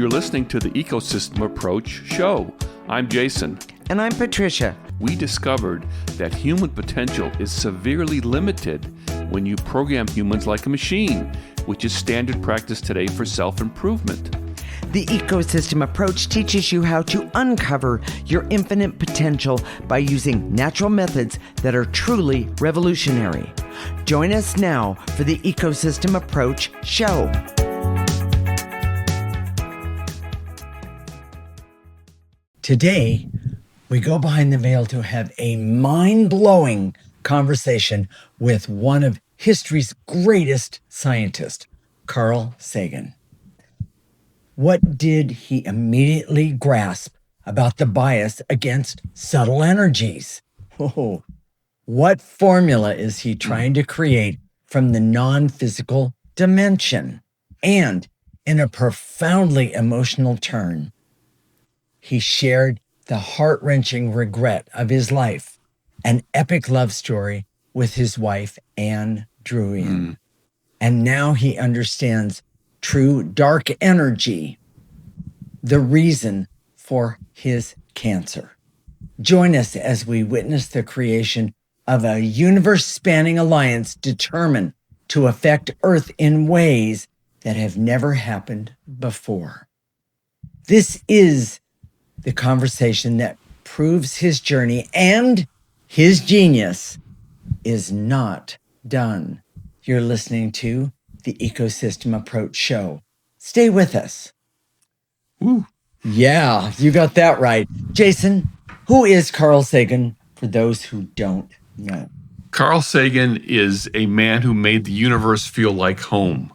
You're listening to the Ecosystem Approach show. I'm Jason. And I'm Patricia. We discovered that human potential is severely limited when you program humans like a machine, which is standard practice today for self-improvement. The Ecosystem Approach teaches you how to uncover your infinite potential by using natural methods that are truly revolutionary. Join us now for the Ecosystem Approach show. Today, we go behind the veil to have a mind-blowing conversation with one of history's greatest scientists, Carl Sagan. What did he immediately grasp about the bias against subtle energies? Oh, what formula is he trying to create from the non-physical dimension? And in a profoundly emotional turn, he shared the heart-wrenching regret of his life, an epic love story with his wife, Anne Druyan. And now he understands true dark energy, the reason for his cancer. Join us as we witness the creation of a universe-spanning alliance determined to affect Earth in ways that have never happened before. This is the conversation that proves his journey and his genius is not done. You're listening to the Ecosystem Approach show. Stay with us. Woo. Yeah, you got that right. Jason, who is Carl Sagan for those who don't know? Carl Sagan is a man who made the universe feel like home,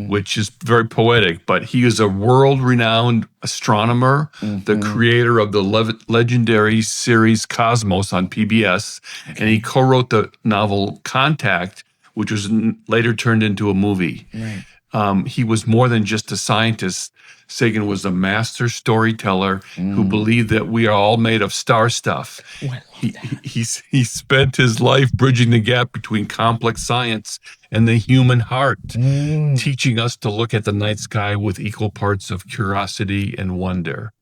which is very poetic, but he is a world-renowned astronomer, the creator of the legendary series Cosmos on PBS, and he co-wrote the novel Contact, which was later turned into a movie. Right. He was more than just a scientist. Sagan was a master storyteller who believed that we are all made of star stuff. Oh, I love that. He spent his life bridging the gap between complex science and the human heart, teaching us to look at the night sky with equal parts of curiosity and wonder.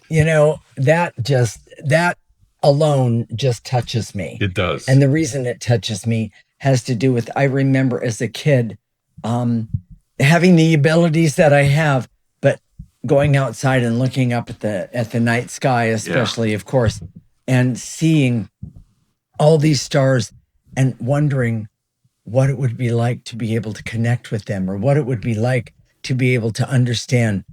You know, that alone just touches me. It does. And the reason it touches me has to do with, I remember as a kid, having the abilities that I have, but going outside and looking up at the night sky, especially, of course, and seeing all these stars and wondering what it would be like to be able to connect with them, or what it would be like to be able to understand.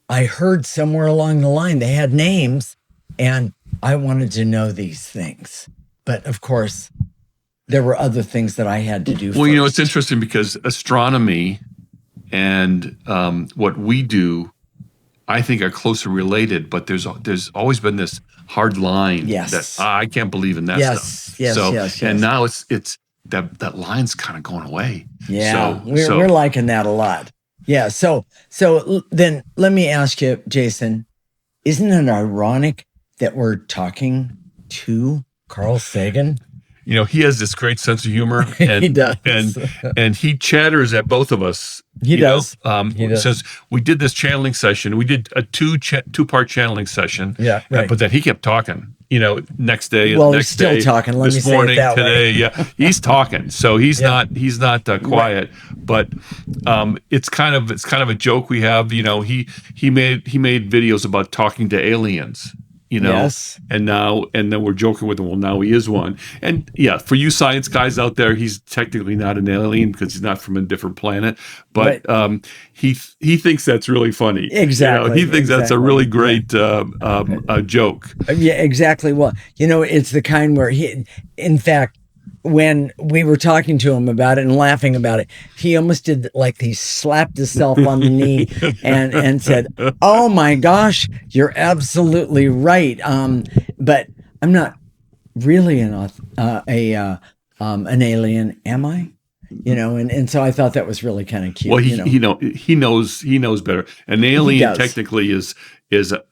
I heard somewhere along the line they had names, and I wanted to know these things. But of course, there were other things that I had to do Well, first. you know, it's interesting because astronomy and what we do, I think, are closely related, but there's always been this hard line that I can't believe in that stuff. Yes. And now it's that line's kind of going away. Yeah, we're liking that a lot. Yeah, so then let me ask you, Jason, isn't it ironic that we're talking to Carl Sagan? You know, he has this great sense of humor, and He does. and he chatters at both of us. He does. He says we did this channeling session. We did a two-part channeling session. Yeah, right. But then he kept talking. You know, next day, Well, next he's still day, talking. Let me this say it morning, that today. way. Yeah, he's talking. So he's not quiet. But it's kind of a joke we have. You know, he made videos about talking to aliens. You know, Yes. and then we're joking with him. Well, now he is one. And yeah, for you science guys out there, he's technically not an alien because he's not from a different planet. But he thinks that's really funny. Exactly. You know, he thinks that's a really great joke. Yeah, exactly. Well, you know, it's the kind where in fact, when we were talking to him about it and laughing about it, he almost did like he slapped himself on the knee and said, "Oh my gosh, you're absolutely right." But I'm not really an alien, am I? You know, and so I thought that was really kind of cute. Well, he knows better. An alien technically is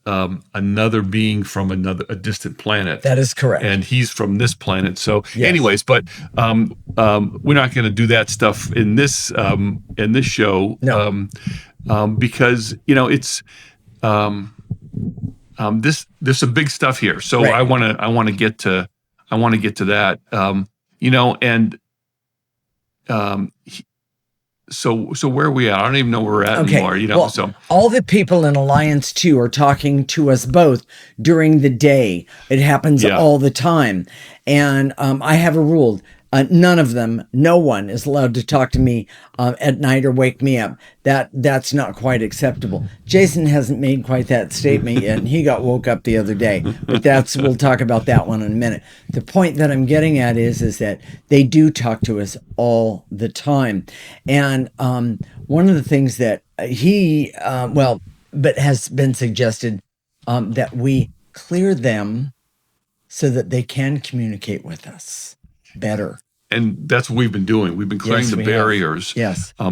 another being from a distant planet. That is correct. And he's from this planet. So, anyways, but we're not going to do that stuff in this show. No. Because it's This there's some big stuff here. So Right. I want to get to that. And so where are we at? I don't even know where we're at Okay. anymore. Well, So all the people in Alliance 2 are talking to us both during the day. It happens Yeah. all the time. And I have a rule. None of them, no one is allowed to talk to me at night or wake me up. That's not quite acceptable. Jason hasn't made quite that statement yet, and he got woke up the other day. But we'll talk about that one in a minute. The point that I'm getting at is that they do talk to us all the time. And one of the things that but has been suggested that we clear them so that they can communicate with us better. And that's what we've been doing. We've been clearing the barriers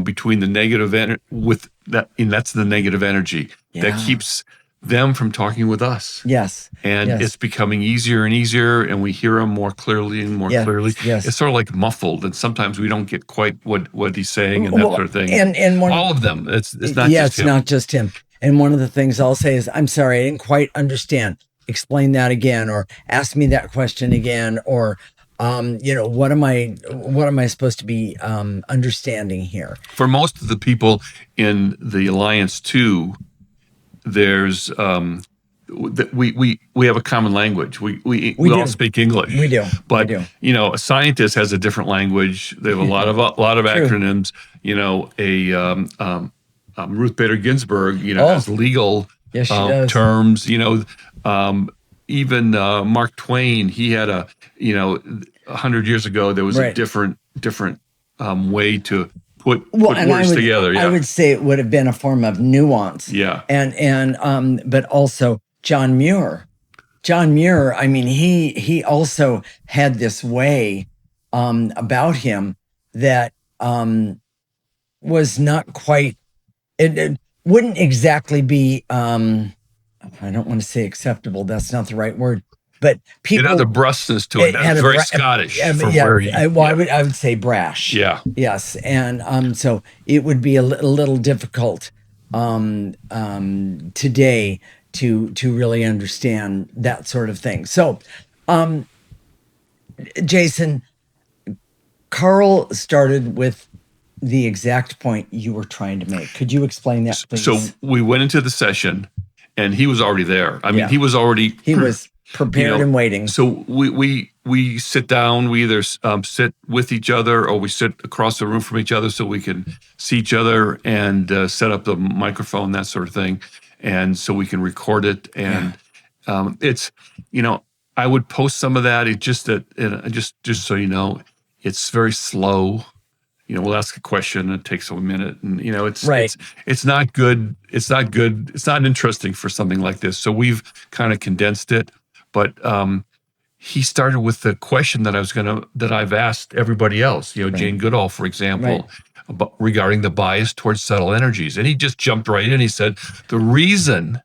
between the negative energy and that's the negative energy that keeps them from talking with us. Yes. And it's becoming easier and easier, and we hear him more clearly and more clearly. Yes. It's sort of like muffled, and sometimes we don't get quite what he's saying and that sort of thing. And all of them. It's not just him. It's not just him. And one of the things I'll say is, I'm sorry, I didn't quite understand. Explain that again, or ask me that question again, or what am I supposed to be understanding here? For most of the people in the Alliance 2, there's we have a common language. We all speak English. We do. But a scientist has a different language. They have a lot of acronyms. Ruth Bader Ginsburg, has legal terms. Even Mark Twain, he had 100 years ago, there was a different way to put words together. I would say it would have been a form of nuance. Yeah. But also John Muir. I mean, he also had this way about him that was not quite. It wouldn't exactly be. I don't want to say acceptable. That's not the right word. But people, it had a brusqueness to it. That's very Scottish. I would say brash. Yeah. Yes, and so it would be a little difficult today to really understand that sort of thing. So, Jason, Carl started with the exact point you were trying to make. Could you explain that, please? So we went into the session, and he was already there. I mean, he was prepared and waiting. So we sit down. We either sit with each other, or we sit across the room from each other so we can see each other and set up the microphone, that sort of thing, and so we can record it. And it's I would post some of that. It just just so you know, it's very slow. We'll ask a question, and it takes a minute, and it's not good. It's not good. It's not interesting for something like this. So we've kind of condensed it. But he started with the question that I've asked everybody else. Jane Goodall, for example, regarding the bias towards subtle energies, and he just jumped right in. He said the reason,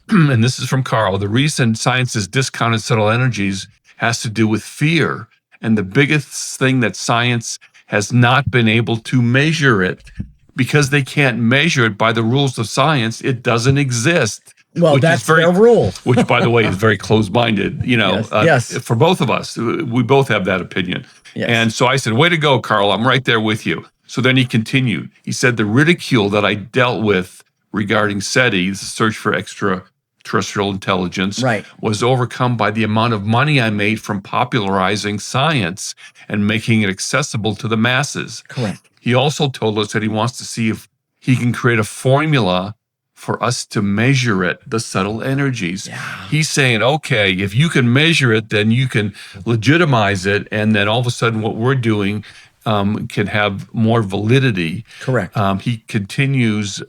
and this is from Carl, the reason science has discounted subtle energies has to do with fear, and the biggest thing that science has not been able to measure it, because they can't measure it by the rules of science. It doesn't exist. Well, that's their rule. Which, by the way, is very closed-minded. Yes. For both of us, we both have that opinion. Yes. And so I said, "Way to go, Carl! I'm right there with you." So then he continued. He said, "The ridicule that I dealt with regarding SETI, the search for extraterrestrial intelligence, was overcome by the amount of money I made from popularizing science and making it accessible to the masses." Correct. He also told us that he wants to see if he can create a formula for us to measure it, the subtle energies. Yeah. He's saying, okay, if you can measure it, then you can legitimize it, and then all of a sudden what we're doing can have more validity. Correct. He continues,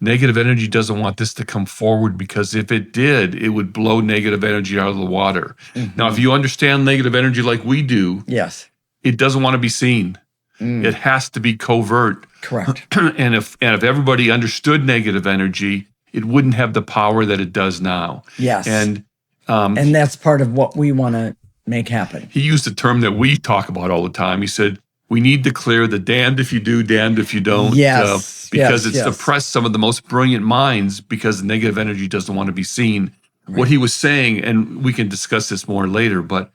negative energy doesn't want this to come forward, because if it did, it would blow negative energy out of the water. Mm-hmm. Now, if you understand negative energy like we do, yes, it doesn't want to be seen. It has to be covert. Correct. And if everybody understood negative energy, it wouldn't have the power that it does now. Yes. And that's part of what we want to make happen. He used a term that we talk about all the time. He said, we need to clear the damned if you do, damned if you don't. Yes, because yes, it's yes. suppressed some of the most brilliant minds because the negative energy doesn't want to be seen. Right. What he was saying, and we can discuss this more later, but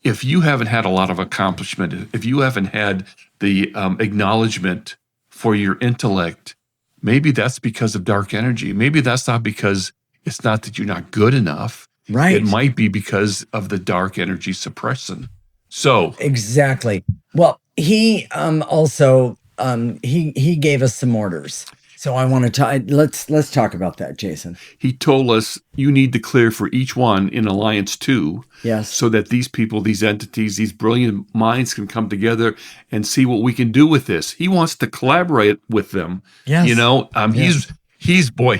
if you haven't had a lot of accomplishment, if you haven't had the acknowledgement for your intellect, maybe that's because of dark energy. Maybe that's not because it's not that you're not good enough. Right. It might be because of the dark energy suppression. So exactly. Well, he also he gave us some orders. So I want to talk. Let's talk about that, Jason. he told us you need to clear for each one in Alliance 2. Yes. So that these people, these entities, these brilliant minds can come together and see what we can do with this. He wants to collaborate with them. Yes. You know, Yes. he's very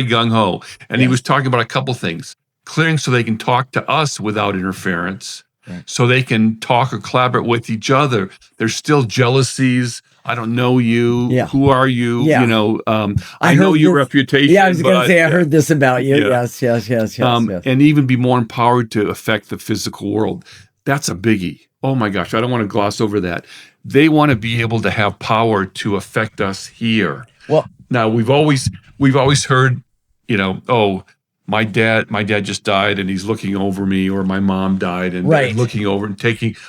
gung ho, and he Yes. was talking about a couple things: clearing so they can talk to us without interference, Right. so they can talk or collaborate with each other. There's still jealousies. I don't know you. Yeah. Who are you? Yeah. You know, I heard know your this- reputation. Yeah, I was going to say I heard this about you. Yeah. Yes, yes, yes, yes, yes. And even be more empowered to affect the physical world. That's a biggie. Oh my gosh, I don't want to gloss over that. They want to be able to have power to affect us here. Well, Now we've always heard, you know, oh, my dad just died and he's looking over me, or my mom died and Right. looking over and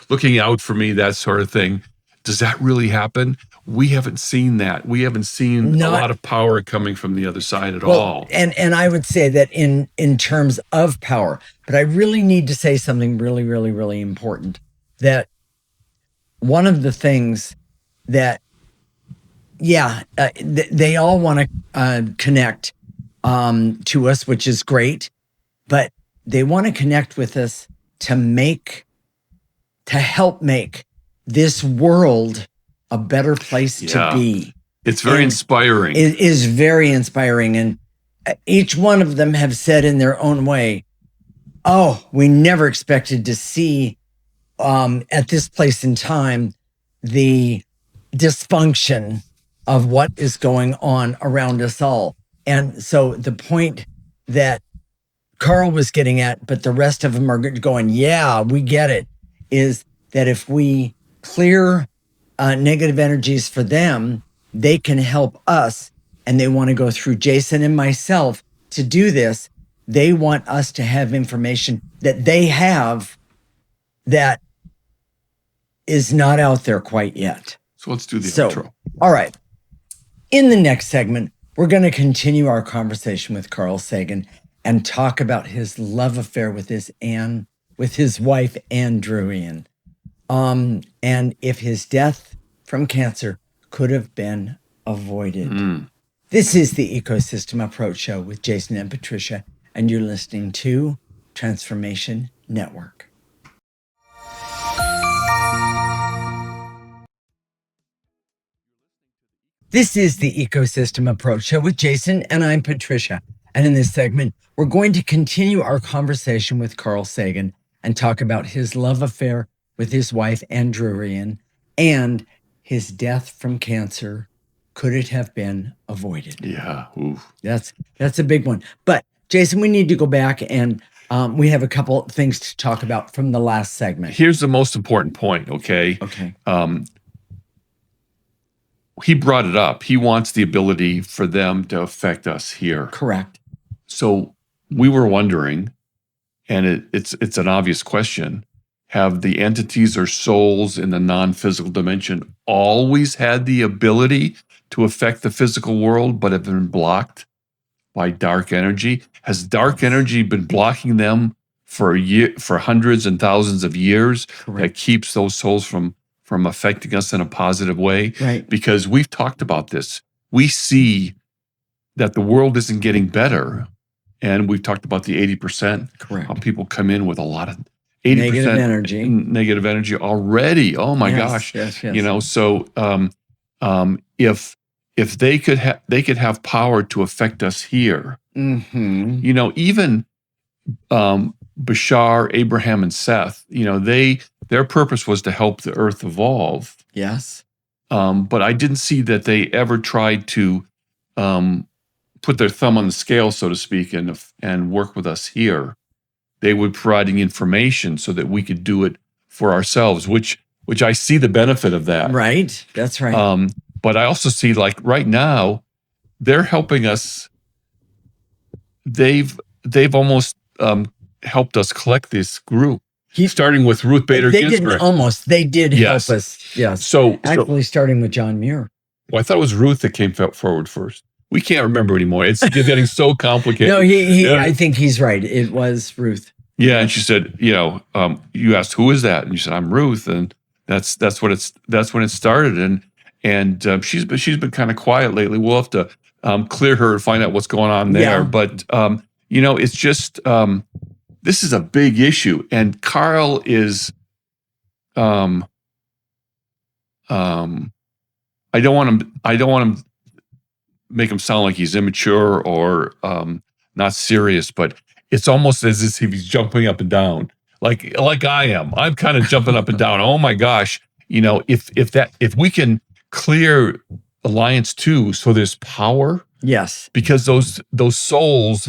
looking out for me, that sort of thing. Does that really happen? We haven't seen that. We haven't seen a lot of power coming from the other side at all. And I would say that in terms of power, but I really need to say something really, really, really important. That one of the things that, they all want to connect to us, which is great, but they want to connect with us to help make this world a better place to be. It's very inspiring. It is very inspiring. And each one of them have said in their own way, oh, we never expected to see at this place in time the dysfunction of what is going on around us all. And so the point that Carl was getting at, but the rest of them are going, yeah, we get it, is that if we clear negative energies for them, they can help us. And they want to go through Jason and myself to do this. They want us to have information that they have that is not out there quite yet. So let's do the outro. All right. In the next segment, we're going to continue our conversation with Carl Sagan and talk about his love affair with his wife, Anne Druyan. And if his death from cancer could have been avoided. This is the Ecosystem Approach Show with Jason and Patricia, and you're listening to Transformation Network. This is the Ecosystem Approach Show with Jason, and I'm Patricia. And in this segment, we're going to continue our conversation with Carl Sagan and talk about his love affair with his wife, Anne Druyan, and his death from cancer. Could it have been avoided? Yeah. Oof. That's a big one. But Jason, we need to go back and we have a couple things to talk about from the last segment. Here's the most important point, okay? Okay. He brought it up. He wants the ability for them to affect us here. Correct. So we were wondering, and it's an obvious question, have the entities or souls in the non-physical dimension always had the ability to affect the physical world, but have been blocked by dark energy? Has dark energy been blocking them for hundreds and thousands of years? Correct. That keeps those souls from affecting us in a positive way? Right. Because we've talked about this. We see that the world isn't getting better. And we've talked about the 80%. Correct. How people come in with a lot of 80% negative energy already. Oh my gosh. Yes. You know, so if they could have power to affect us here, Mm-hmm. you know, even Bashar, Abraham, and Seth, you know, their purpose was to help the earth evolve. Yes. But I didn't see that they ever tried to put their thumb on the scale, so to speak, and work with us here. They were providing information so that we could do it for ourselves, which I see the benefit of that. Right. That's right. But I also see, like, right now, they're helping us. They've almost helped us collect this group, starting with Ruth Bader They Ginsburg. didn't almost. They did help us. Yes. So actually, starting with John Muir. Well, I thought it was Ruth that came forward first. We can't remember anymore. It's getting so complicated. No, I think he's right. It was Ruth. Yeah, and she said, you asked, who is that? And you said, I'm Ruth, and that's when it started. And she's been kind of quiet lately. We'll have to clear her and find out what's going on there. Yeah. But it's just this is a big issue, and Carl is I don't want him make him sound like he's immature or not serious, but it's almost as if he's jumping up and down, like I am. I'm kind of jumping up and down. Oh my gosh, if we can clear Alliance 2, so there's power. Yes, because those souls,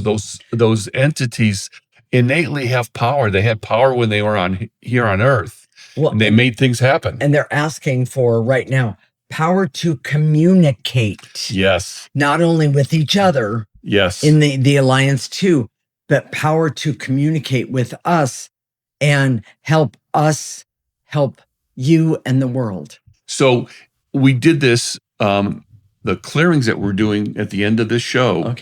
those entities innately have power. They had power when they were here on Earth. Well, and they made things happen. And they're asking for right now power to communicate. Yes. Not only with each other. Yes. In the Alliance 2, but power to communicate with us and help us help you and the world. So we did this. The clearings that we're doing at the end of this show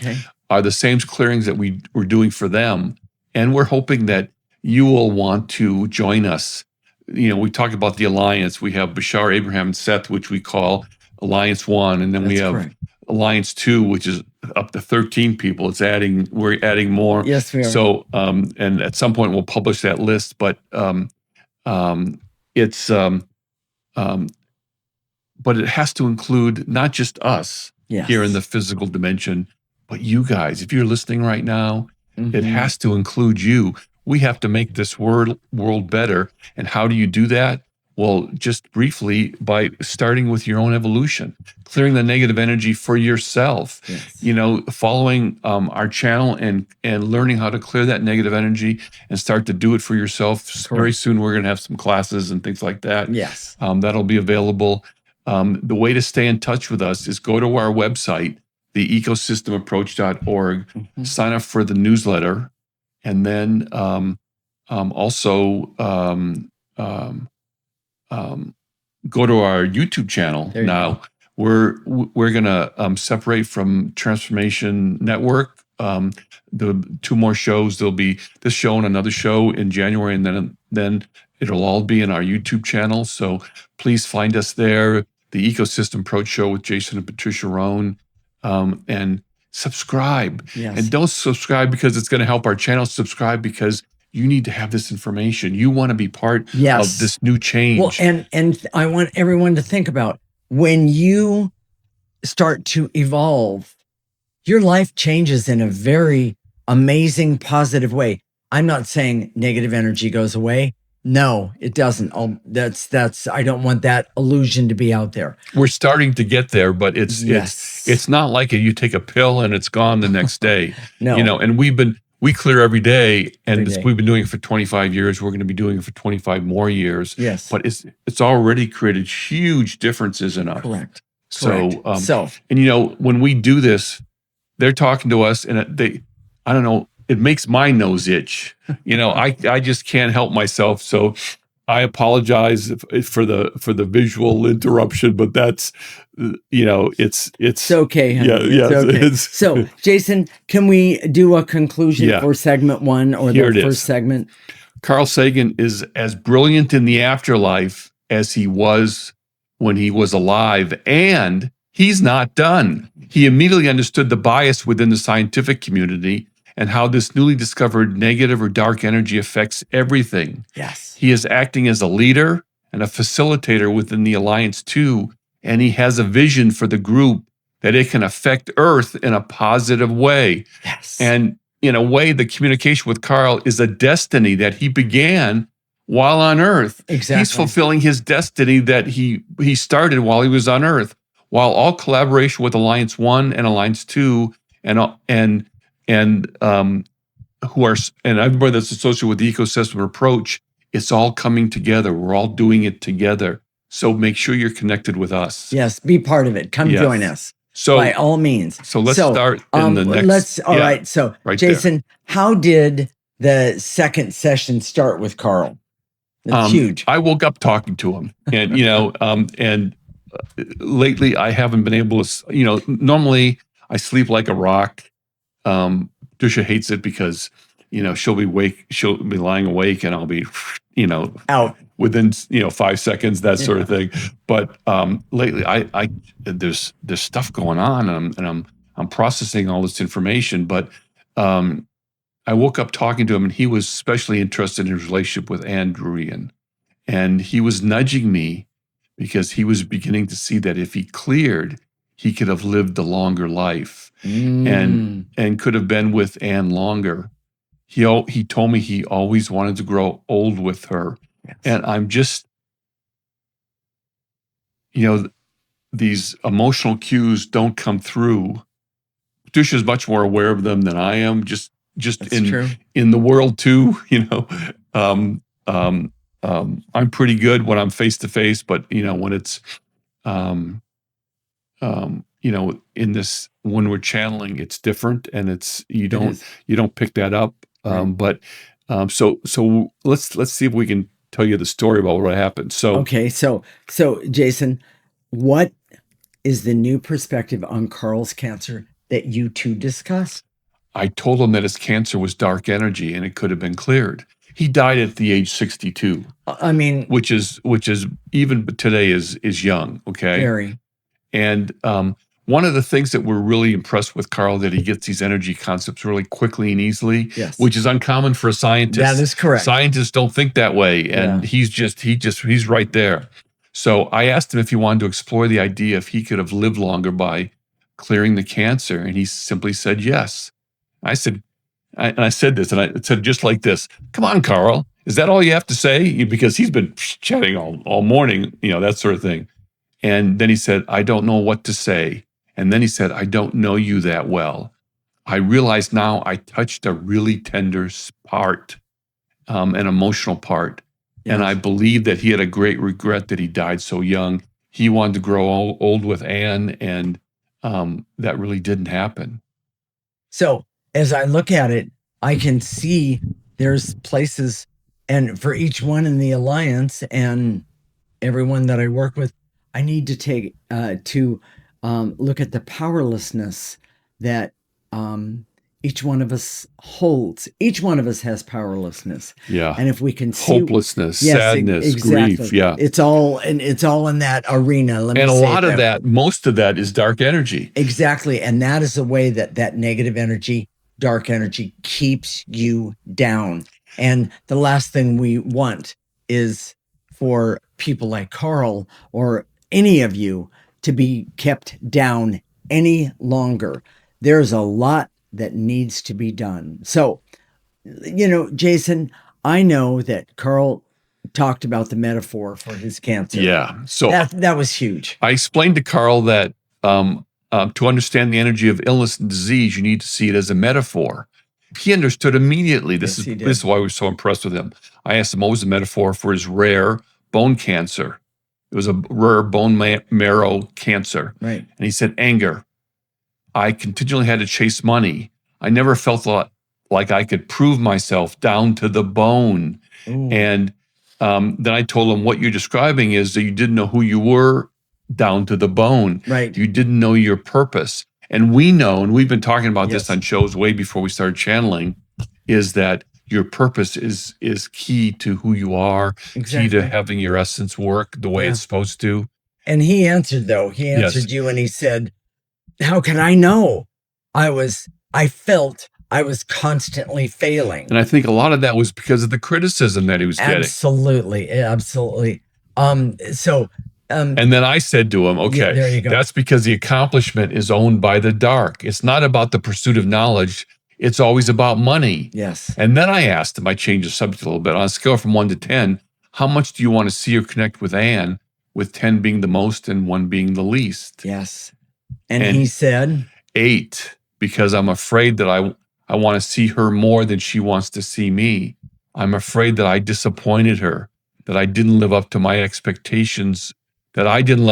are the same clearings that we were doing for them. And we're hoping that you will want to join us. We talked about the Alliance. We have Bashar, Abraham, and Seth, which we call Alliance 1. And then we have Alliance 2, which is up to 13 people. We're adding more. Yes, we are. So, and at some point we'll publish that list, but but it has to include not just us here in the physical dimension, but you guys. If you're listening right now, it has to include you. We have to make this world better. And how do you do that? Well, just briefly, by starting with your own evolution, clearing the negative energy for yourself, following our channel and learning how to clear that negative energy and start to do it for yourself. Correct. Very soon, we're going to have some classes and things like that. Yes. That'll be available. The way to stay in touch with us is go to our website, theecosystemapproach.org, sign up for the newsletter, and then also go to our YouTube channel. Now we're gonna separate from Transformation Network. The 2 more shows. There'll be this show and another show in January, and then it'll all be in our YouTube channel. So please find us there. The Ecosystem Approach Show with Jason and Patricia Rohn, and subscribe. Yes. And don't subscribe because it's going to help our channel. Subscribe because you need to have this information. You want to be part of this new change. Well, and I want everyone to think about when you start to evolve, your life changes in a very amazing, positive way. I'm not saying negative energy goes away. No, it doesn't. I don't want that illusion to be out there. We're starting to get there, but it's not like you take a pill and it's gone the next day. No. And we clear every day, and we've been doing it for 25 years. We're going to be doing it for 25 more years. Yes. But it's already created huge differences in us. Correct. So, Correct. and when we do this, they're talking to us, and I don't know, it makes my nose itch. I just can't help myself. So I apologize for the visual interruption, but that's, it's okay. Honey. Yeah. Okay. So Jason, can we do a conclusion for segment 1 or the first segment? Carl Sagan is as brilliant in the afterlife as he was when he was alive, and he's not done. He immediately understood the bias within the scientific community and how this newly discovered negative or dark energy affects everything. Yes. He is acting as a leader and a facilitator within the Alliance 2, and he has a vision for the group that it can affect Earth in a positive way. Yes. And in a way, the communication with Carl is a destiny that he began while on Earth. Exactly. He's fulfilling his destiny that he started while he was on Earth, while all collaboration with Alliance 1 and Alliance 2 and everybody that's associated with the ecosystem approach it's all coming together. We're all doing it together. So make sure you're connected with us. Yes, be part of it. Come join us. So by all means. So let's start in the next. All right. So right Jason, there. How did the second session start with Carl? That's huge. I woke up talking to him, and lately I haven't been able to. Normally I sleep like a rock. Dusha hates it because she'll be lying awake, and I'll be out within 5 seconds, that sort of thing. But lately there's stuff going on, and I'm processing all this information. But I woke up talking to him, and he was especially interested in his relationship with Andrew, and he was nudging me because he was beginning to see that if he cleared, he could have lived a longer life and could have been with Anne longer. He told me he always wanted to grow old with her. Yes. And I'm just, these emotional cues don't come through. Patricia is much more aware of them than I am. Just in the world too, I'm pretty good when I'm face to face, but when it's, when we're channeling, it's different, and you don't pick that up. So let's see if we can tell you the story about what happened. So Jason, what is the new perspective on Carl's cancer that you two discussed? I told him that his cancer was dark energy and it could have been cleared. He died at the age 62. I mean, which is even today is young. Okay. Very. And one of the things that we're really impressed with Carl, that he gets these energy concepts really quickly and easily, yes, which is uncommon for a scientist. That is correct. Scientists don't think that way. And he's right there. So I asked him if he wanted to explore the idea if he could have lived longer by clearing the cancer. And he simply said yes. I said this, and I said just like this: "Come on, Carl, is that all you have to say?" Because he's been chatting all morning, that sort of thing. And then he said, "I don't know what to say." And then he said, "I don't know you that well. I realize now I touched a really tender part, an emotional part. Yes. And I believe that he had a great regret that he died so young. He wanted to grow old with Anne, and that really didn't happen." So as I look at it, I can see there's places, and for each one in the Alliance and everyone that I work with, I need to take look at the powerlessness that each one of us holds. Each one of us has powerlessness. Yeah. And if we can see hopelessness, sadness, grief. Yeah. It's all in that arena. And a lot of that, most of that is dark energy. Exactly. And that is the way that negative energy, dark energy, keeps you down. And the last thing we want is for people like Carl or any of you to be kept down any longer. There's a lot that needs to be done. So, Jason, I know that Carl talked about the metaphor for his cancer. Yeah. So that was huge. I explained to Carl that to understand the energy of illness and disease, you need to see it as a metaphor. He understood immediately. This is why we're so impressed with him. I asked him what was the metaphor for his rare bone cancer. It was a rare bone marrow cancer. Right. And he said, anger. I continually had to chase money. I never felt like I could prove myself down to the bone. Ooh. And then I told him, what you're describing is that you didn't know who you were down to the bone. Right. You didn't know your purpose. And we know, and we've been talking about this on shows way before we started channeling, is that your purpose is key to who you are, key to having your essence work the way it's supposed to. And he answered, though. He answered you, and he said, how can I know? I felt I was constantly failing. And I think a lot of that was because of the criticism that he was getting. Absolutely. And then I said to him, okay, there you go. That's because the accomplishment is owned by the dark. It's not about the pursuit of knowledge. It's always about money. Yes. And then I asked him, I changed the subject a little bit, on a scale from 1 to 10, how much do you want to see or connect with Anne, with 10 being the most and 1 being the least? Yes. And he said? 8, because I'm afraid that I want to see her more than she wants to see me. I'm afraid that I disappointed her, that I didn't live up to my expectations, that I didn't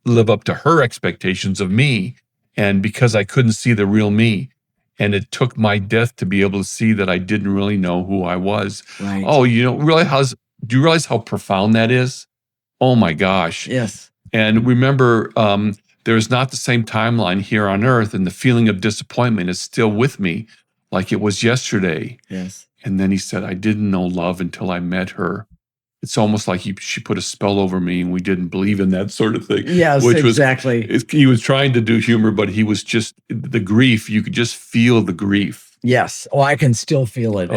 live up to her expectations of me. And because I couldn't see the real me. And it took my death to be able to see that I didn't really know who I was. Right. Oh, do you realize how profound that is? Oh my gosh. Yes. And remember, there's not the same timeline here on Earth, and the feeling of disappointment is still with me like it was yesterday. Yes. And then he said, I didn't know love until I met her. It's almost like she put a spell over me and we didn't believe in that sort of thing. Yes, exactly. He was trying to do humor, but he was just, the grief, you could just feel the grief. Yes. Oh, I can still feel it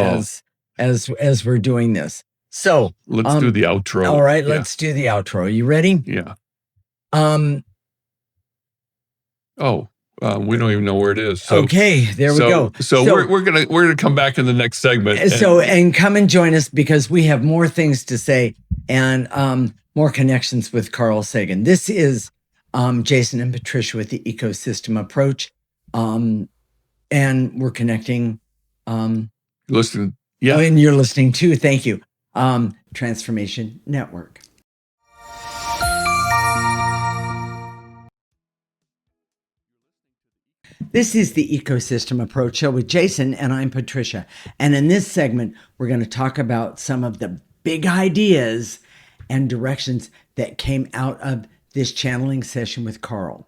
as we're doing this. So let's do the outro. All right, let's do the outro. You ready? Yeah. We don't even know where it is. So, okay, there we go. So we're gonna come back in the next segment. And come and join us because we have more things to say and more connections with Carl Sagan. This is Jason and Patricia with the Ecosystem Approach, and we're connecting. Listening, yeah, and you're listening too. Thank you, Transformation Network. This is the Ecosystem Approach Show with Jason, and I'm Patricia. And in this segment, we're going to talk about some of the big ideas and directions that came out of this channeling session with Carl.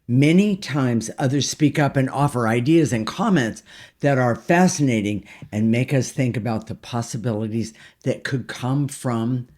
Many times others speak up and offer ideas and comments that are fascinating and make us think about the possibilities that could come from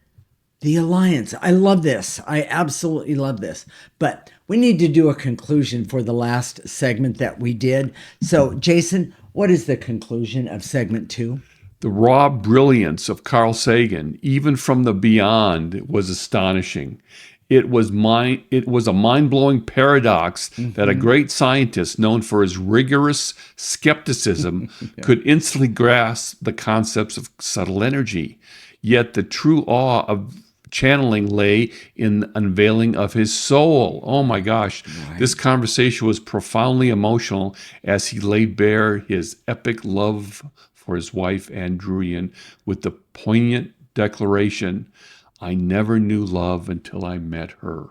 the alliance. I love this. I absolutely love this. But we need to do a conclusion for the last segment that we did. So, Jason, what is the conclusion of segment 2? The raw brilliance of Carl Sagan, even from the beyond, was astonishing. It was a mind-blowing paradox that a great scientist known for his rigorous skepticism could instantly grasp the concepts of subtle energy. Yet the true awe of channeling lay in the unveiling of his soul. Oh my gosh. Right. This conversation was profoundly emotional as he laid bare his epic love for his wife, Anne Druyan, with the poignant declaration, I never knew love until I met her.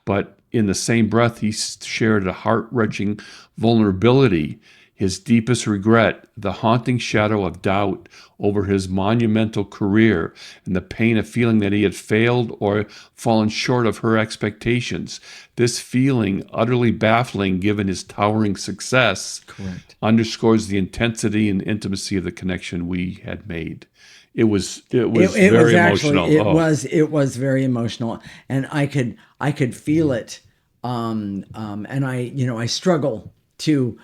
But in the same breath, he shared a heart-wrenching vulnerability, his deepest regret, the haunting shadow of doubt over his monumental career, and the pain of feeling that he had failed or fallen short of her expectations. This feeling, utterly baffling given his towering success, underscores the intensity and intimacy of the connection we had made. It was very emotional. It was very emotional, and I could feel it. And I struggle to.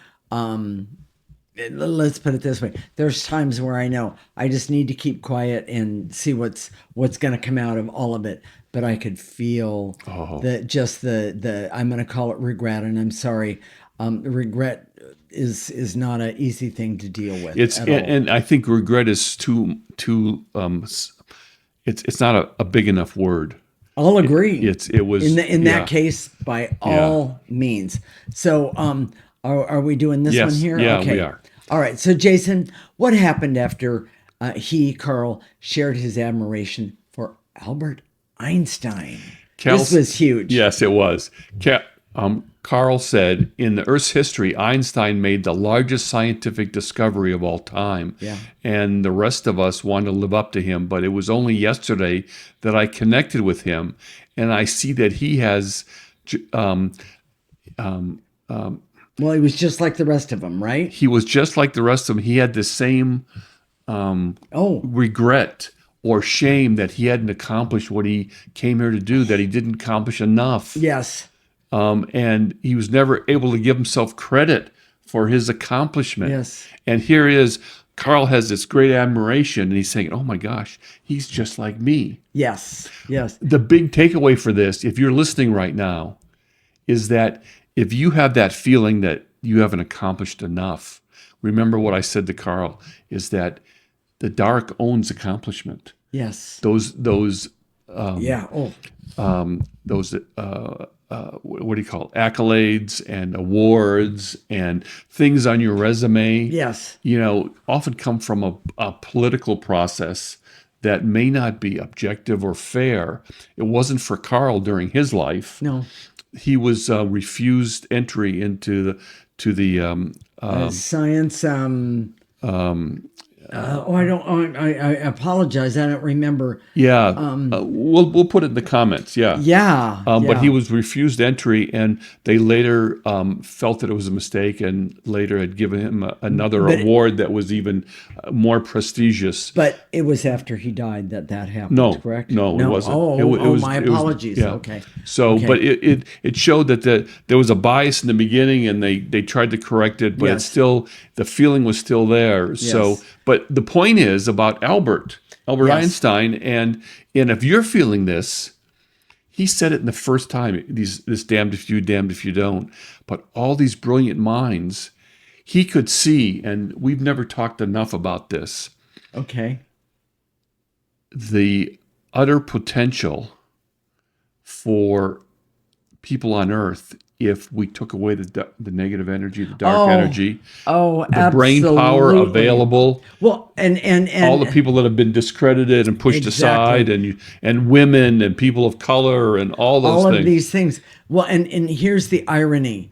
Let's put it this way: there's times where I know I just need to keep quiet and see what's going to come out of all of it. But I could feel the I'm going to call it regret, and I'm sorry. Regret is not an easy thing to deal with. And I think regret is too. It's not a big enough word. I'll agree. It was in that case by all means. So are we doing this one here? Yeah, okay. We are. All right. So Jason, what happened after Carl shared his admiration for Albert Einstein? This was huge. Yes, it was. Carl said, in the Earth's history, Einstein made the largest scientific discovery of all time. Yeah. And the rest of us want to live up to him. But it was only yesterday that I connected with him. And I see that he has... well, he was just like the rest of them, right? He was just like the rest of them. He had the same regret or shame that he hadn't accomplished what he came here to do, that he didn't accomplish enough. Yes. And he was never able to give himself credit for his accomplishment. Yes. And here is, Carl has this great admiration, and he's saying, oh my gosh, he's just like me. Yes, yes. The big takeaway for this, if you're listening right now, is that if you have that feeling that you haven't accomplished enough, remember what I said to Carl, is that the dark owns accomplishment. Yes. Those what do you call it? Accolades and awards and things on your resume, Yes. often come from a political process that may not be objective or fair. It wasn't for Carl during his life. No. He was refused entry into the Science. I apologize. I don't remember. yeah. We'll put it in the comments. Yeah. Yeah. But he yeah. was refused entry, and they later felt that it was a mistake, and later had given him another award that was even more prestigious. But it was after he died that happened, No, correct? no, it wasn't. Oh, It was- my it was- apologies. yeah. Okay. So, Okay. but it showed that there was a bias in the beginning, and they tried to correct it, but Yes. it's still, the feeling was still there. So, Yes. but the point is about Albert Yes. Einstein, and if you're feeling this, he said it in the first time, this damned if you, damned if you don't. But all these brilliant minds, he could see, and we've never talked enough about this, Okay. the utter potential for people on Earth if we took away the negative energy, the dark energy, Oh, the brain power absolutely. available, Well, and all the people that have been discredited and pushed aside, and women and people of color and all those all things. of these things. Well, and here's the irony,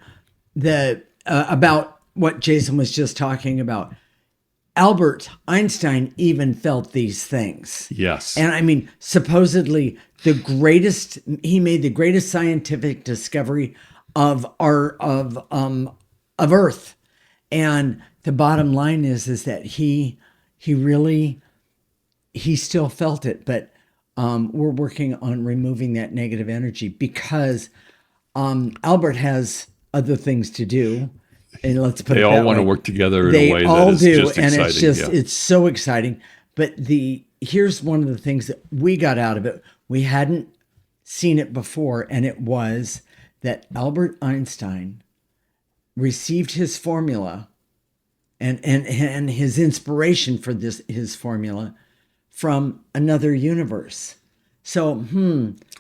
about what Jason was just talking about. Albert Einstein even felt these things. Yes. And I mean, supposedly he made the greatest scientific discovery of Earth. And the bottom line is that he still felt it, but we're working on removing that negative energy because Albert has other things to do. And let's put They it all that want to way. work together in They a way all that is do, just and exciting. it's so exciting. But here's one of the things that we got out of it. We hadn't seen it before, and it was that Albert Einstein received his formula and his inspiration for his formula from another universe. So,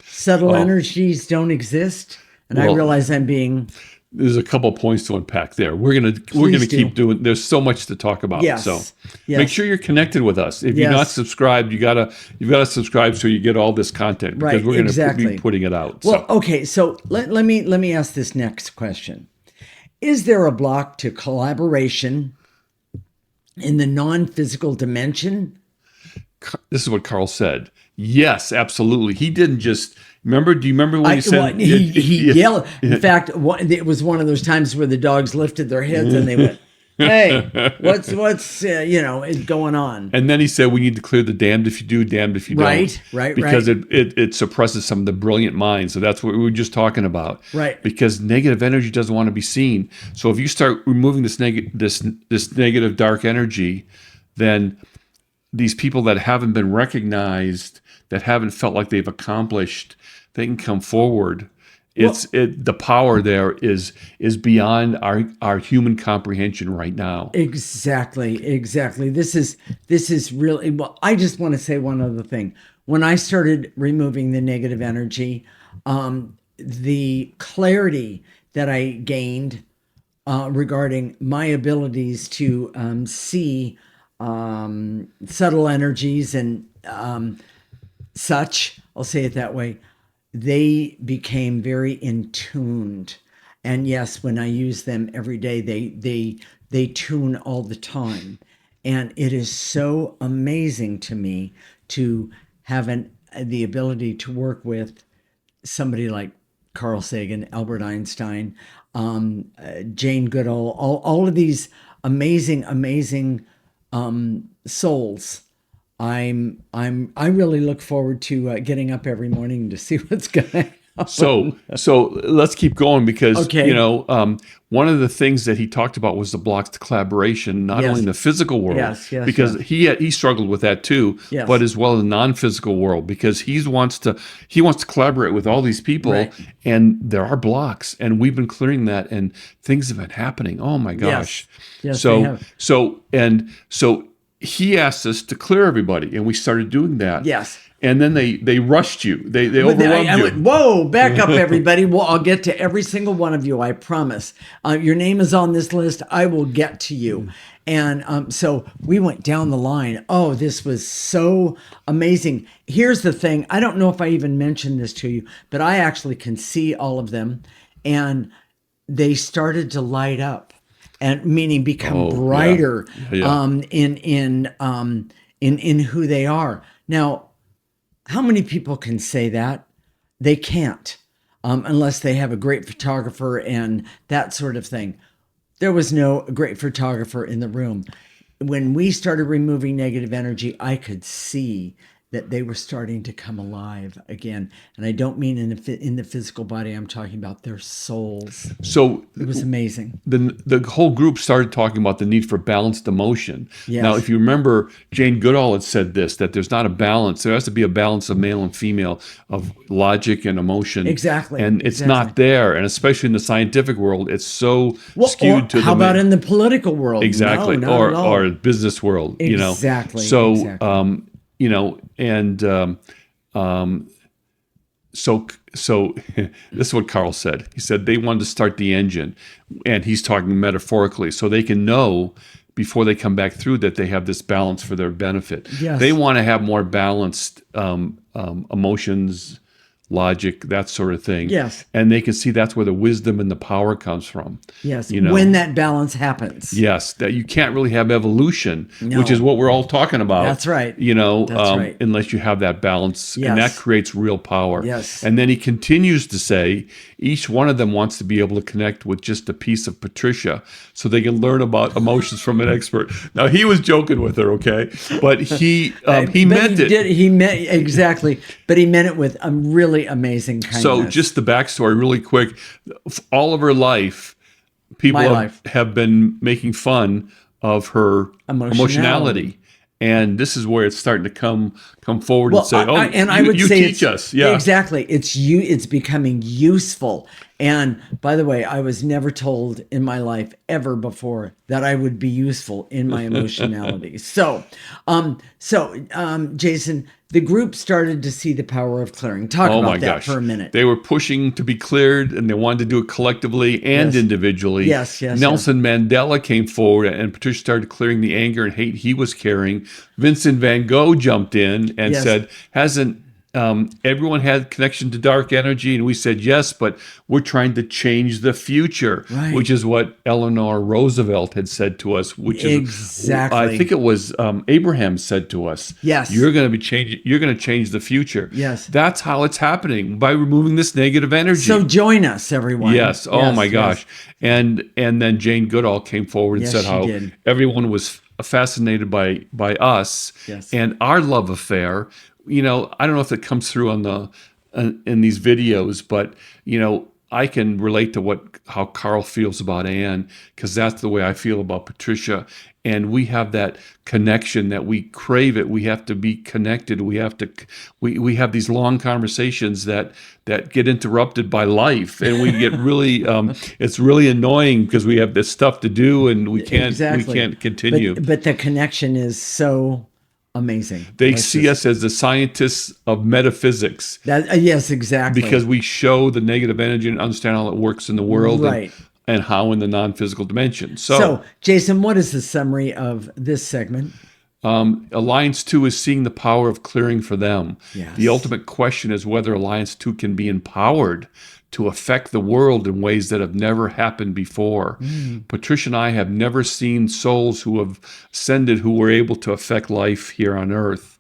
subtle energies don't exist, and I Well, realize I'm being. There's a couple points to unpack there. We're gonna do. keep doing. There's so much to talk about. Yes. So Yes. make sure you're connected with us. If you're not Yes. subscribed, you've got to subscribe so you get all this content, because Right, we're going to exactly. be putting it out. Well, okay, so let me ask this next question. Is there a block to collaboration in the non-physical dimension? This is what Carl said. Yes, absolutely. He didn't just remember. Do you remember when he said He yelled? In fact, it was one of those times where the dogs lifted their heads and they went, "Hey, what's going on?" And then he said, we need to clear the damned if you do, damned if you don't. Right. Because it suppresses some of the brilliant minds. So that's what we were just talking about. Right. Because negative energy doesn't want to be seen. So if you start removing this negative dark energy, then these people that haven't been recognized, that haven't felt like they've accomplished, they can come forward. The power there is beyond our human comprehension right now. Exactly. This is really, well, I just want to say one other thing. When I started removing the negative energy, the clarity that I gained regarding my abilities to see subtle energies and such, I'll say it that way, they became very in tuned. And yes, when I use them every day, they tune all the time. And it is so amazing to me to have the ability to work with somebody like Carl Sagan, Albert Einstein, Jane Goodall, all of these amazing souls. I really look forward to getting up every morning to see what's going to happen. So let's keep going, because Okay. one of the things that he talked about was the blocks to collaboration, not Yes. only in the physical world, Yes, because he struggled with that too, Yes. but as well as the non-physical world, because he wants to collaborate with all these people, Right. and there are blocks, and we've been clearing that, and things have been happening. Oh my gosh! Yes, they have. So he asked us to clear everybody, and we started doing that. Yes. and then they rushed you. They But overwhelmed I you. went, whoa, back up, everybody. Well, I'll get to every single one of you, I promise. Your name is on this list. I will get to you. And so we went down the line. Oh, this was so amazing. Here's the thing. I don't know if I even mentioned this to you, but I actually can see all of them. And they started to light up, and meaning become brighter in who they are. Now, how many people can say that? They can't, unless they have a great photographer and that sort of thing. There was no great photographer in the room. When we started removing negative energy, I could see that they were starting to come alive again. And I don't mean in the physical body. I'm talking about their souls. So It was amazing. the whole group started talking about the need for balanced emotion. Yes. Now, if you remember, Jane Goodall had said this, that there's not a balance. There has to be a balance of male and female, of logic and emotion. Exactly. And it's not there. And especially in the scientific world, it's so skewed to the how about in the political world? Exactly. No, not at all. Or business world, Exactly. So, exactly. So this is what Carl said. He said they wanted to start the engine, and he's talking metaphorically, so they can know before they come back through that they have this balance for their benefit. Yes. They want to have more balanced emotions, logic, that sort of thing. Yes. And they can see that's where the wisdom and the power comes from. Yes. When that balance happens. Yes, that you can't really have evolution, No. which is what we're all talking about. That's right. That's right. Unless you have that balance, Yes. and that creates real power. Yes. And then he continues to say, each one of them wants to be able to connect with just a piece of Patricia, so they can learn about emotions from an expert. Now he was joking with her, okay, but he meant it. He meant exactly, but he meant it with a really amazing kindness. So just the backstory, really quick. All of her life, people have been making fun of her emotionality. And this is where it's starting to come forward and say, I would you say teach us. Yeah, exactly. It's becoming useful. And by the way, I was never told in my life ever before that I would be useful in my emotionality. So, Jason, the group started to see the power of clearing. Talk about that for a minute. They were pushing to be cleared, and they wanted to do it collectively and individually. Yes. Nelson Mandela came forward, and Patricia started clearing the anger and hate he was carrying. Vincent van Gogh jumped in and said, hasn't everyone had connection to dark energy? And we said, yes, but we're trying to change the future, which is what Eleanor Roosevelt had said to us, which is exactly, I think it was Abraham said to us, yes, you're going to change the future. Yes. That's how it's happening, by removing this negative energy. So join us, everyone. Yes. Oh my gosh. And then Jane Goodall came forward and said how everyone was fascinated by us and our love affair. I don't know if it comes through in these videos, but I can relate to how Carl feels about Anne, because that's the way I feel about Patricia. And we have that connection that we crave it. We have to be connected. We have these long conversations that get interrupted by life, and we get really it's really annoying because we have this stuff to do and we can't continue. But the connection is so amazing. They see us as the scientists of metaphysics. Yes, exactly. Because we show the negative energy and understand how it works in the world, and how in the non-physical dimension. So, Jason, what is the summary of this segment? Alliance 2 is seeing the power of clearing for them. Yes. The ultimate question is whether Alliance 2 can be empowered to affect the world in ways that have never happened before. Patricia and I have never seen souls who have ascended who were able to affect life here on Earth.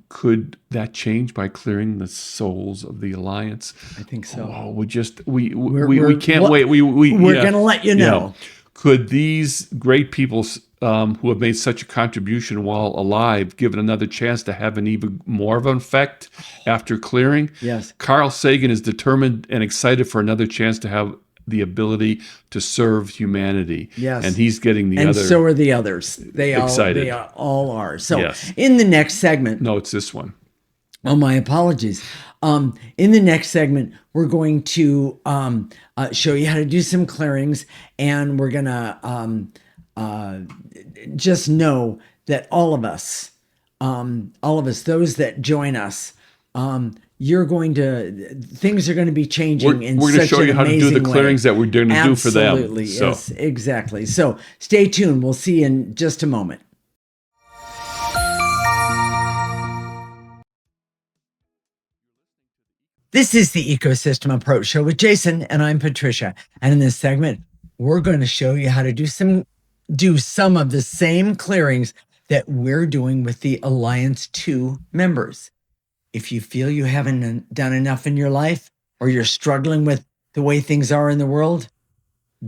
Could that change by clearing the souls of the Alliance? I think so. Oh, we can't wait. We're going to let you know. Could these great people who have made such a contribution while alive given another chance to have an even more of an effect after clearing? Yes. Carl Sagan is determined and excited for another chance to have the ability to serve humanity. Yes. And he's getting and so are the others. They all are. So in the next segment. No, it's this one. Oh, my apologies. In the next segment, we're going to show you how to do some clearings, and we're going to just know that all of us all of us, those that join us, things are going to be changing in We're going to such show an you how to do the amazing way. clearings that we're going to do for them. Absolutely, So, yes, exactly. So stay tuned. We'll see you in just a moment. This is the Ecosystem Approach Show with Jason, and I'm Patricia. And in this segment, we're going to show you how to do some of the same clearings that we're doing with the Alliance 2 members. If you feel you haven't done enough in your life, or you're struggling with the way things are in the world,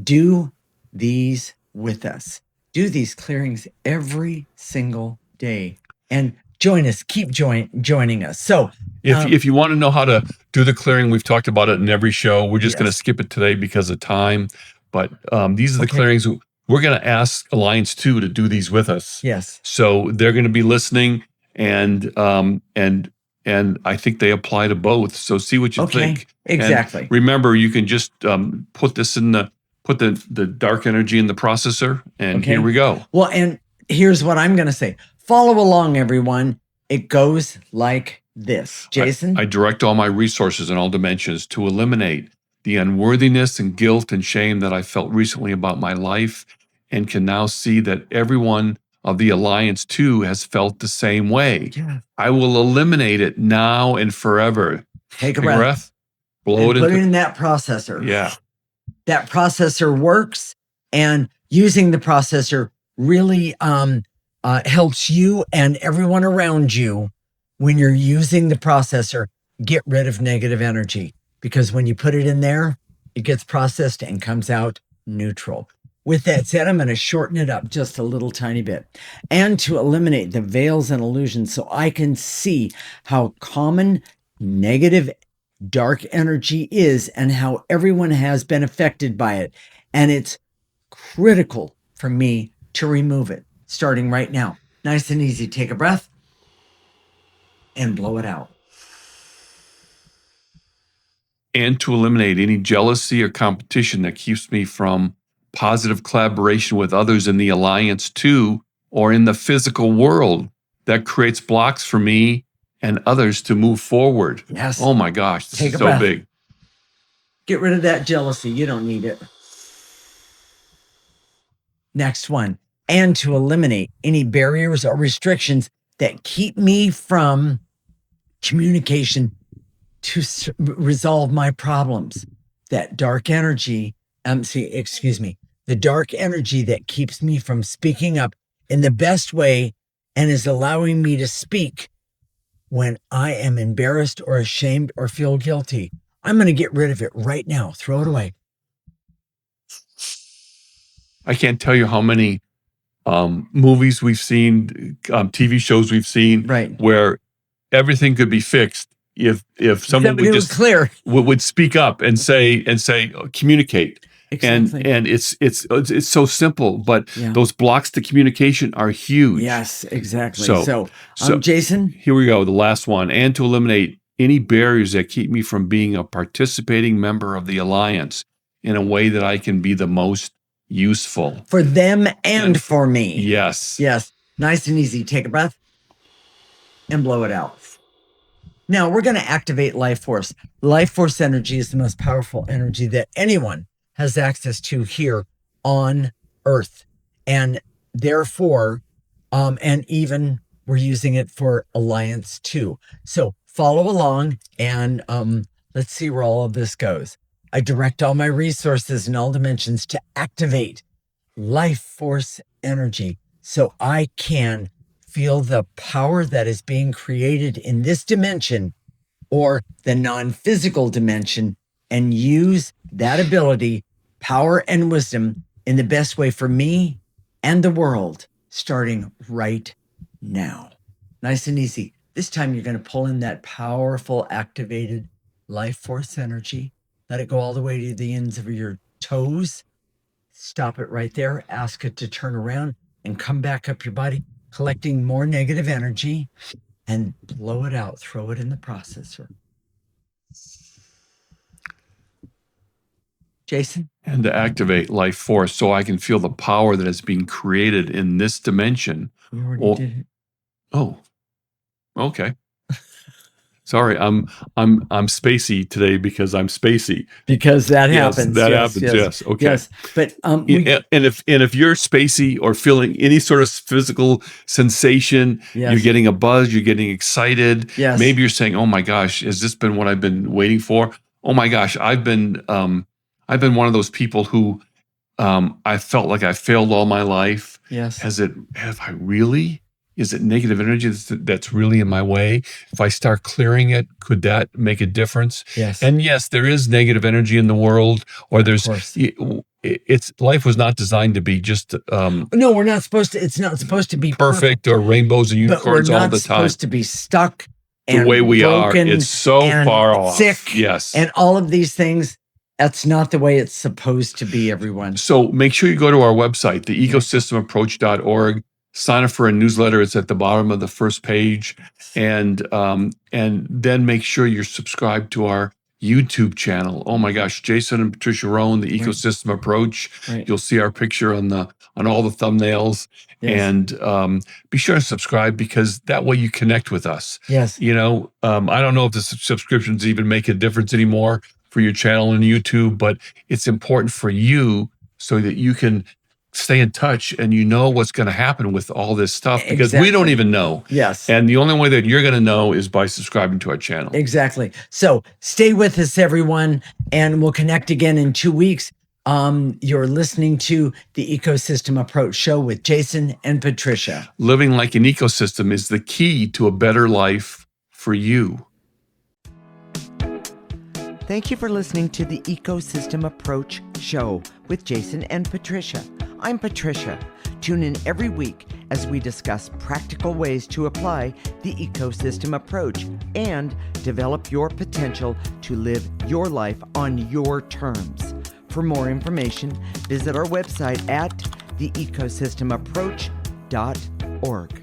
do these with us. Do these clearings every single day. And join us. Keep joining us. So if you want to know how to do the clearing, we've talked about it in every show. We're just going to skip it today because of time. But these are the clearings. We're going to ask Alliance 2 to do these with us. Yes. So they're going to be listening, and I think they apply to both. So see what you think. Exactly. And remember, you can just put the dark energy in the processor, and here we go. Well, and here's what I'm going to say. Follow along, everyone. It goes like this. Jason? I direct all my resources in all dimensions to eliminate the unworthiness and guilt and shame that I felt recently about my life, and can now see that everyone of the Alliance 2 has felt the same way. Yeah. I will eliminate it now and forever. Take a breath. Blow it put it in that processor. Yeah. That processor works, and using the processor really helps you and everyone around you. When you're using the processor, get rid of negative energy, because when you put it in there, it gets processed and comes out neutral. With that said, I'm going to shorten it up just a little tiny bit, and to eliminate the veils and illusions so I can see how common negative dark energy is and how everyone has been affected by it. And it's critical for me to remove it starting right now. Nice and easy. Take a breath and blow it out. And to eliminate any jealousy or competition that keeps me from positive collaboration with others in the Alliance 2 or in the physical world that creates blocks for me and others to move forward. Yes. Oh my gosh, this is so big. Get rid of that jealousy. You don't need it. Next one. And to eliminate any barriers or restrictions that keep me from communication to resolve my problems. That dark energy, the dark energy that keeps me from speaking up in the best way and is allowing me to speak when I am embarrassed or ashamed or feel guilty. I'm going to get rid of it right now. Throw it away. I can't tell you how many movies we've seen, TV shows we've seen, where everything could be fixed if someone would just would speak up and say communicate. Exactly. And it's so simple, but those blocks to communication are huge. Yes, exactly. So Jason, here we go. The last one. And to eliminate any barriers that keep me from being a participating member of the Alliance in a way that I can be the most useful for them and for me. Yes. Yes. Nice and easy. Take a breath and blow it out. Now we're going to activate life force. Life force energy is the most powerful energy that anyone has access to here on Earth. And therefore, and even we're using it for Alliance 2. So follow along and let's see where all of this goes. I direct all my resources in all dimensions to activate life force energy so I can feel the power that is being created in this dimension or the non-physical dimension and use that ability, power and wisdom in the best way for me and the world, starting right now. Nice and easy. This time you're going to pull in that powerful activated life force energy. Let it go all the way to the ends of your toes. Stop it right there. Ask it to turn around and come back up your body, collecting more negative energy, and blow it out. Throw it in the processor. Jason? And to activate life force so I can feel the power that is being created in this dimension. We already did it. Oh. Okay. Sorry, I'm spacey today because I'm spacey. Because that Yes, happens. that Yes, happens. yes, Yes. Okay. yes. But And if you're spacey or feeling any sort of physical sensation, you're Yes. getting a buzz, you're getting excited. Yes. Maybe you're saying, "Oh my gosh, has this been what I've been waiting for?" Oh my gosh, I've been one of those people who I felt like I failed all my life. Yes. Have I really? Is it negative energy that's really in my way? If I start clearing it, could that make a difference? Yes. And yes, there is negative energy in the world, or there's, course. life was not designed to be just No, we're not supposed to. It's not supposed to be perfect or rainbows and but we're unicorns all not the time. supposed to be stuck The and way we are, broken it's so and far off. sick. Yes. And all of these things. That's not the way it's supposed to be, everyone. So make sure you go to our website, theecosystemapproach.org. Sign up for a newsletter. It's at the bottom of the first page. And then make sure you're subscribed to our YouTube channel. Oh my gosh, Jason and Patricia Rowan, the Ecosystem Approach. Right. You'll see our picture on all the thumbnails. Yes. And be sure to subscribe, because that way you connect with us. Yes. I don't know if the subscriptions even make a difference anymore for your channel on YouTube, but it's important for you so that you can stay in touch and you know what's going to happen with all this stuff, because we don't even know. Yes. And the only way that you're going to know is by subscribing to our channel. Exactly. So stay with us, everyone, and we'll connect again in 2 weeks. You're listening to the Ecosystem Approach Show with Jason and Patricia. Living like an ecosystem is the key to a better life for you. Thank you for listening to the Ecosystem Approach Show with Jason and Patricia. I'm Patricia. Tune in every week as we discuss practical ways to apply the ecosystem approach and develop your potential to live your life on your terms. For more information, visit our website at theecosystemapproach.org.